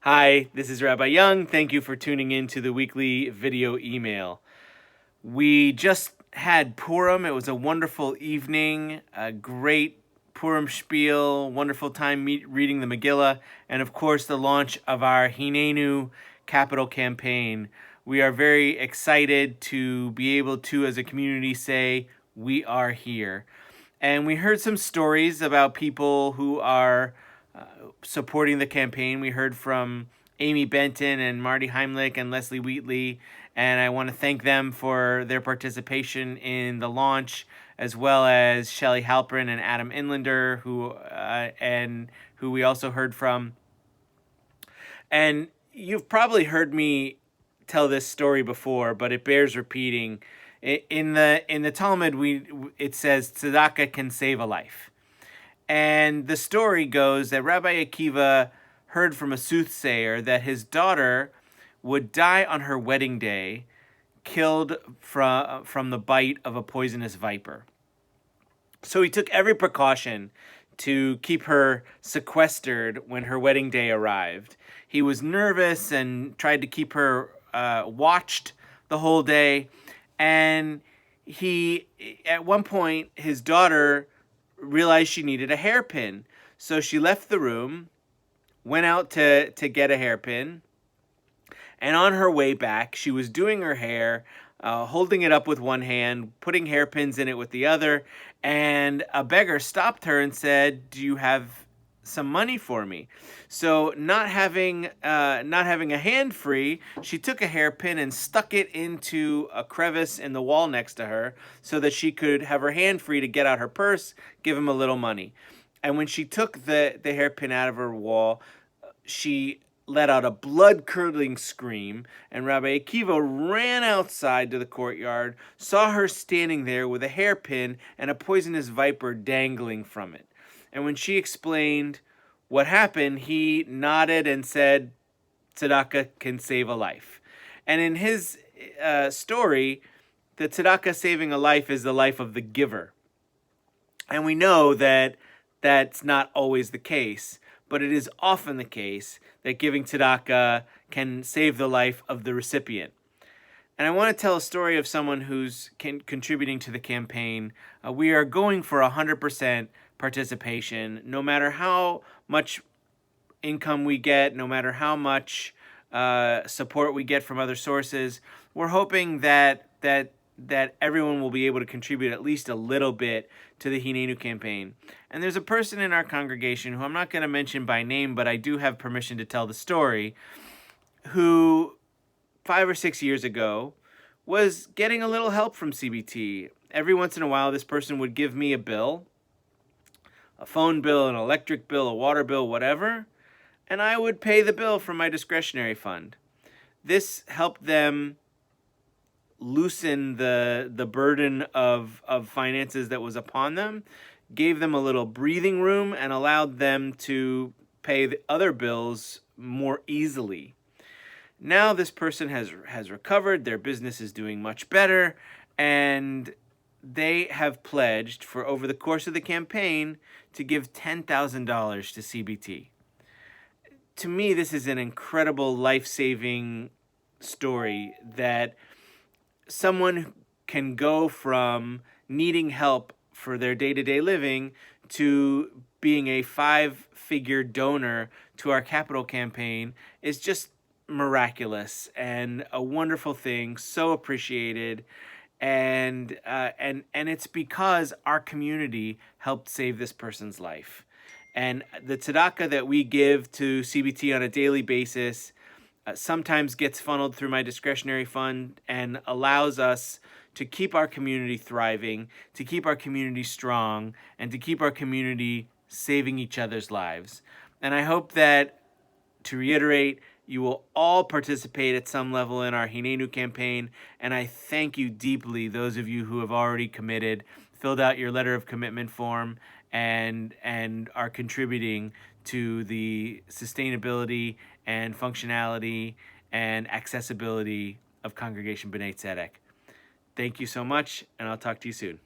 Hi, this is Rabbi Young. Thank you for tuning in to the weekly video email. We just had Purim. It was a wonderful evening, a great Purim spiel, wonderful time reading the Megillah, and of course the launch of our Hinenu capital campaign. We are very excited to be able to, as a community, say, we are here. And we heard some stories about people who are supporting the campaign. We heard from Amy Benton and Marty Heimlich and Leslie Wheatley, and I want to thank them for their participation in the launch, as well as Shelley Halpern and Adam Inlander, who we also heard from. And you've probably heard me tell this story before, but it bears repeating. In the Talmud, it says tzedakah can save a life. And the story goes that Rabbi Akiva heard from a soothsayer that his daughter would die on her wedding day, killed from the bite of a poisonous viper. So he took every precaution to keep her sequestered when her wedding day arrived. He was nervous and tried to keep her watched the whole day. And at one point, his daughter realized she needed a hairpin. So she left the room, went out to get a hairpin, and on her way back, she was doing her hair, holding it up with one hand, putting hairpins in it with the other, and a beggar stopped her and said, "Do you have some money for me?" So not having a hand free, she took a hairpin and stuck it into a crevice in the wall next to her so that she could have her hand free to get out her purse, give him a little money. And when she took the hairpin out of her wall, she let out a blood-curdling scream, and Rabbi Akiva ran outside to the courtyard, saw her standing there with a hairpin and a poisonous viper dangling from it. And when she explained what happened, he nodded and said, tzedakah can save a life. And in his story, the tzedakah saving a life is the life of the giver. And we know that that's not always the case, but it is often the case that giving tzedakah can save the life of the recipient. And I want to tell a story of someone who's contributing to the campaign. We are going for 100% participation, no matter how much income we get, no matter how much support we get from other sources. We're hoping that everyone will be able to contribute at least a little bit to the Hinenu campaign. And there's a person in our congregation who I'm not going to mention by name, but I do have permission to tell the story, who 5 or 6 years ago was getting a little help from CBT. Every once in a while, this person would give me a bill, a phone bill, an electric bill, a water bill, whatever, and I would pay the bill from my discretionary fund. This helped them loosen the burden of finances that was upon them, gave them a little breathing room, and allowed them to pay the other bills more easily. Now this person has recovered, their business is doing much better, and they have pledged for over the course of the campaign to give $10,000 to CBT. To me, this is an incredible life-saving story that someone can go from needing help for their day-to-day living to being a 5-figure donor to our capital campaign is just miraculous and a wonderful thing, so appreciated. And it's because our community helped save this person's life. And the tzedakah that we give to CBT on a daily basis sometimes gets funneled through my discretionary fund and allows us to keep our community thriving, to keep our community strong, and to keep our community saving each other's lives. And I hope that, to reiterate, you will all participate at some level in our Hinenu campaign, and I thank you deeply, those of you who have already committed, filled out your letter of commitment form, and are contributing to the sustainability and functionality and accessibility of Congregation B'nai Tzedek. Thank you so much, and I'll talk to you soon.